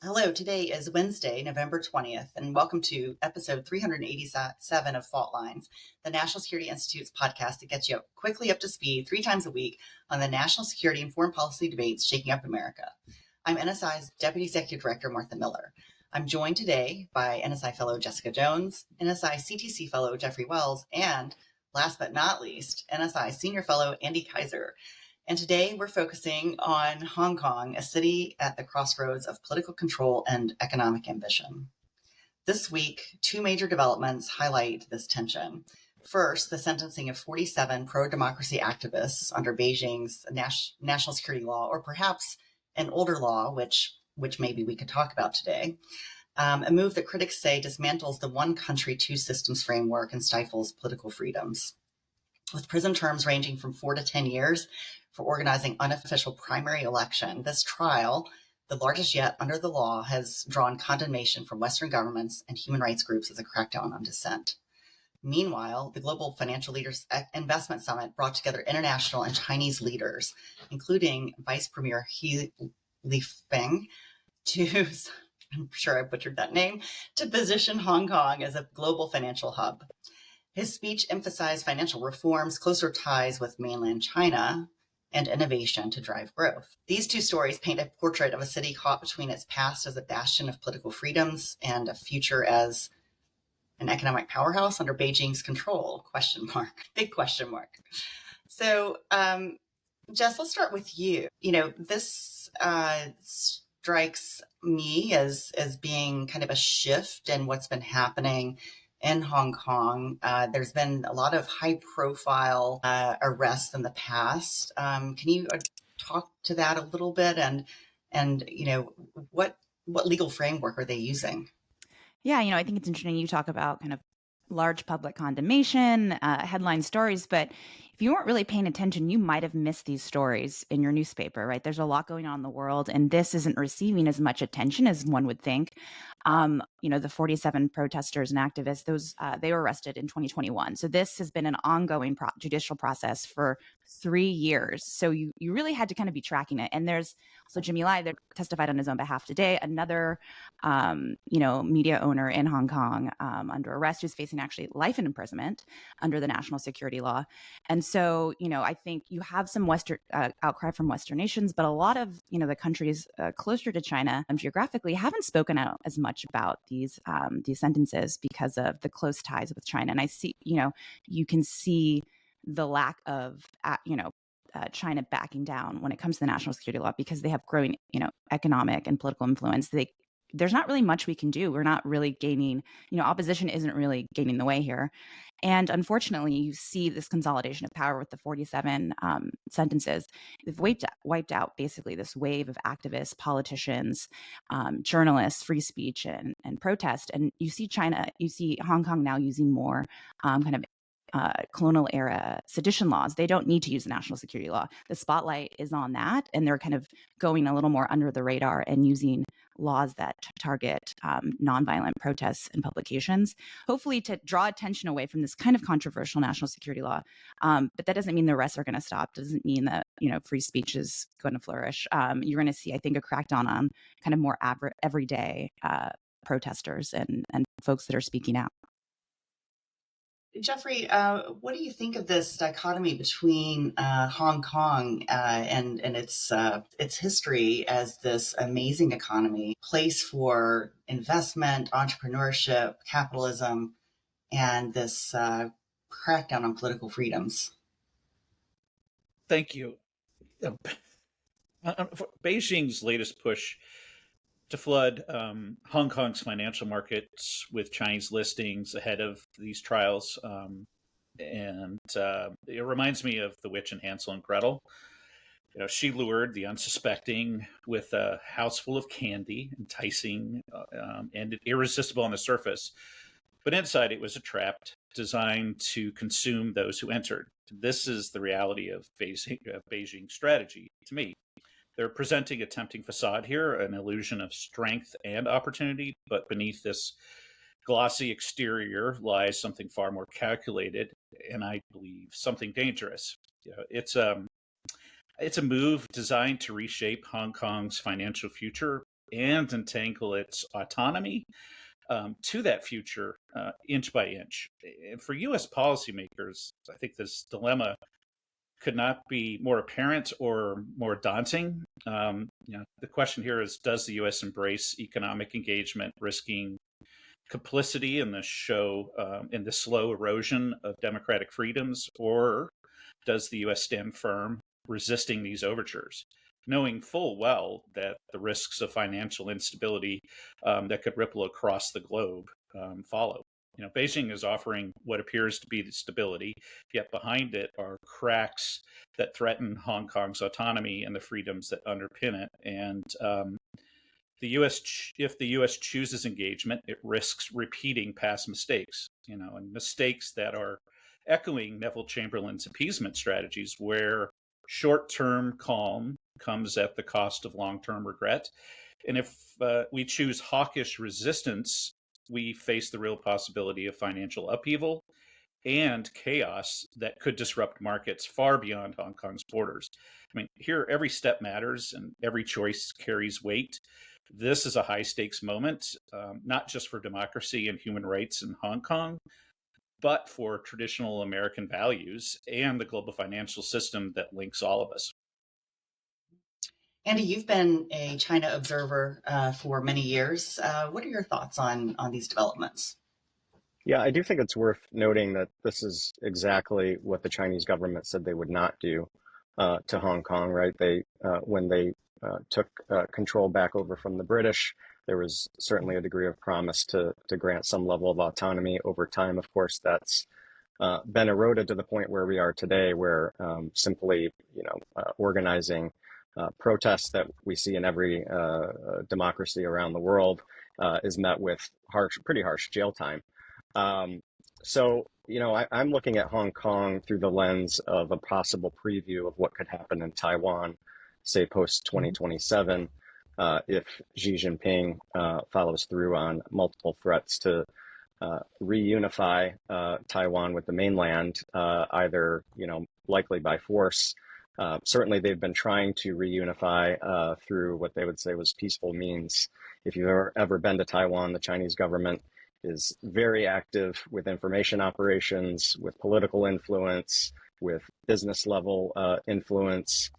Hello, today is Wednesday, November 20th, and welcome to episode 387 of Fault Lines, the National Security Institute's podcast that gets you quickly up to speed 3 times a week on the national security and foreign policy debates shaking up America. I'm NSI's Deputy Executive Director, Martha Miller. I'm joined today by NSI Fellow Jessica Jones, NSI CTC Fellow Jeffrey Wells, and last but not least, NSI Senior Fellow Andy Kaiser. And today we're focusing on Hong Kong, a city at the crossroads of political control and economic ambition. This week, 2 major developments highlight this tension. First, the sentencing of 47 pro-democracy activists under Beijing's national security law, or perhaps an older law, which maybe we could talk about today. A move that critics say dismantles the one country, two systems framework and stifles political freedoms. With prison terms ranging from 4 to 10 years for organizing unofficial primary election, this trial, the largest yet under the law, has drawn condemnation from Western governments and human rights groups as a crackdown on dissent. Meanwhile, the Global Financial Leaders Investment Summit brought together international and Chinese leaders, including Vice-Premier He Lifeng, I'm sure I butchered that name, to position Hong Kong as a global financial hub. His speech emphasized financial reforms, closer ties with mainland China, and innovation to drive growth. These 2 stories paint a portrait of a city caught between its past as a bastion of political freedoms and a future as an economic powerhouse under Beijing's control, ? Big question mark. So, Jess, let's start with you. This strikes me as being kind of a shift in what's been happening in Hong Kong. There's been a lot of high-profile arrests in the past. Can you talk to that a little bit? And what legal framework are they using? Yeah, I think it's interesting you talk about kind of large public condemnation, headline stories, but if you weren't really paying attention, you might have missed these stories in your newspaper, right? There's a lot going on in the world, and this isn't receiving as much attention as one would think. The 47 protesters and activists, they were arrested in 2021. So this has been an ongoing judicial process for 3 years. So you really had to kind of be tracking it. And there's also Jimmy Lai that testified on his own behalf today, another media owner in Hong Kong under arrest, who's facing actually life in imprisonment under the national security law. And so, I think you have some Western outcry from Western nations, but a lot of, the countries closer to China geographically haven't spoken out as much about these sentences because of the close ties with China. And I see, you can see the lack of, China backing down when it comes to the national security law because they have growing, economic and political influence. There's not really much we can do. We're not really gaining, opposition isn't really gaining the way here. And unfortunately, you see this consolidation of power with the 47 sentences. They've wiped out basically this wave of activists, politicians, journalists, free speech, and protest. And you see Hong Kong now using more kind of colonial era sedition laws. They don't need to use the national security law. The spotlight is on that, and they're kind of going a little more under the radar and using laws that target nonviolent protests and publications, hopefully to draw attention away from this kind of controversial national security law. But that doesn't mean the rest are going to stop. Doesn't mean that free speech is going to flourish. You're going to see, I think, a crackdown on kind of more everyday protesters and folks that are speaking out. Jeffrey, what do you think of this dichotomy between Hong Kong and its history as this amazing economy, place for investment, entrepreneurship, capitalism, and this crackdown on political freedoms? Thank you. Beijing's latest push to flood Hong Kong's financial markets with Chinese listings ahead of these trials. And it reminds me of the witch in Hansel and Gretel. She lured the unsuspecting with a house full of candy, enticing and irresistible on the surface. But inside it was a trap designed to consume those who entered. This is the reality of Beijing's strategy to me. They're presenting a tempting facade here, an illusion of strength and opportunity, but beneath this glossy exterior lies something far more calculated, and I believe something dangerous. It's a move designed to reshape Hong Kong's financial future and entangle its autonomy to that future inch by inch. And for U.S. policymakers, I think this dilemma could not be more apparent or more daunting. The question here is, does the U.S. embrace economic engagement, risking complicity in the slow erosion of democratic freedoms, or does the U.S. stand firm, resisting these overtures, knowing full well that the risks of financial instability that could ripple across the globe follow? Beijing is offering what appears to be the stability, yet behind it are cracks that threaten Hong Kong's autonomy and the freedoms that underpin it. And if the U.S. chooses engagement, it risks repeating past mistakes, and mistakes that are echoing Neville Chamberlain's appeasement strategies, where short-term calm comes at the cost of long-term regret. And if we choose hawkish resistance, we face the real possibility of financial upheaval and chaos that could disrupt markets far beyond Hong Kong's borders. I mean, here, every step matters and every choice carries weight. This is a high-stakes moment, not just for democracy and human rights in Hong Kong, but for traditional American values and the global financial system that links all of us. Andy, you've been a China observer for many years. What are your thoughts on these developments? Yeah, I do think it's worth noting that this is exactly what the Chinese government said they would not do to Hong Kong, right? When they took control back over from the British, there was certainly a degree of promise to grant some level of autonomy over time. Of course, that's been eroded to the point where we are today, where simply, organizing protests that we see in every democracy around the world is met with pretty harsh jail time. So, I'm looking at Hong Kong through the lens of a possible preview of what could happen in Taiwan, say post 2027, if Xi Jinping follows through on multiple threats to reunify Taiwan with the mainland, either, likely by force. Certainly, they've been trying to reunify through what they would say was peaceful means. If you've ever been to Taiwan, the Chinese government is very active with information operations, with political influence, with business level influence,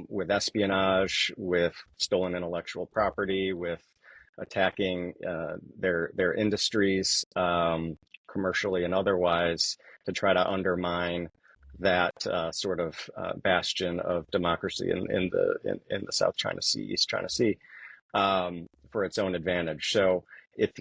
with espionage, with stolen intellectual property, with attacking their industries, commercially and otherwise, to try to undermine that sort of bastion of democracy in the South China Sea, East China Sea, for its own advantage. So, if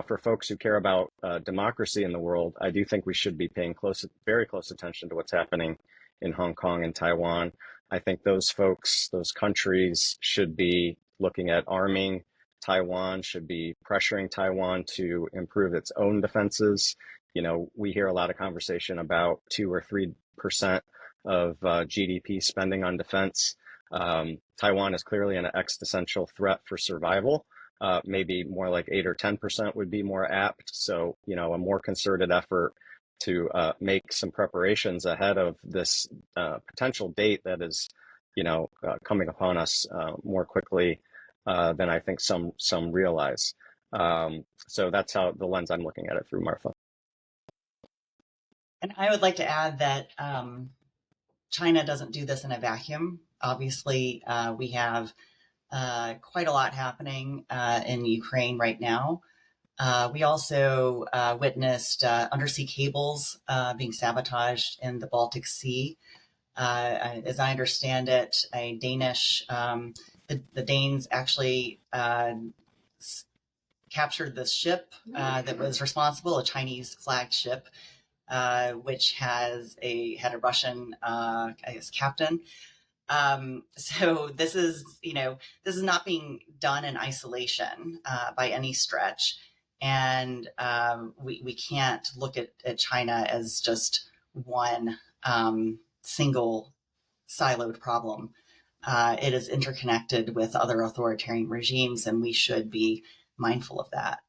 for folks who care about democracy in the world, I do think we should be paying very close attention to what's happening in Hong Kong and Taiwan. I think those folks, those countries, should be looking at arming Taiwan, should be pressuring Taiwan to improve its own defenses. We hear a lot of conversation about 2 or 3% of GDP spending on defense. Taiwan is clearly an existential threat for survival. Maybe more like 8 or 10% would be more apt. So, a more concerted effort to make some preparations ahead of this potential date that is, coming upon us more quickly than I think some realize. So that's how the lens I'm looking at it through, Martha. And I would like to add that China doesn't do this in a vacuum. Obviously, we have quite a lot happening in Ukraine right now. We also witnessed undersea cables being sabotaged in the Baltic Sea. As I understand it, the Danes actually captured this ship that was responsible, a Chinese flagged ship, which had a Russian, captain. So this is not being done in isolation by any stretch. And we can't look at China as just one single siloed problem. It is interconnected with other authoritarian regimes, and we should be mindful of that.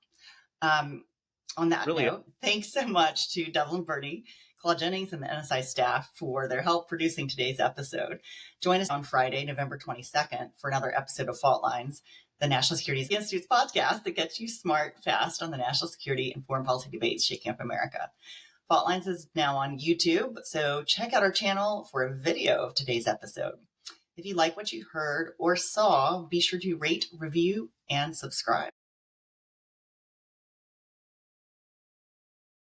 On that note, thanks so much to Devlin Burney, Claude Jennings, and the NSI staff for their help producing today's episode. Join us on Friday, November 22nd, for another episode of Fault Lines, the National Security Institute's podcast that gets you smart fast on the national security and foreign policy debates shaking up America. Fault Lines is now on YouTube, so check out our channel for a video of today's episode. If you like what you heard or saw, be sure to rate, review, and subscribe.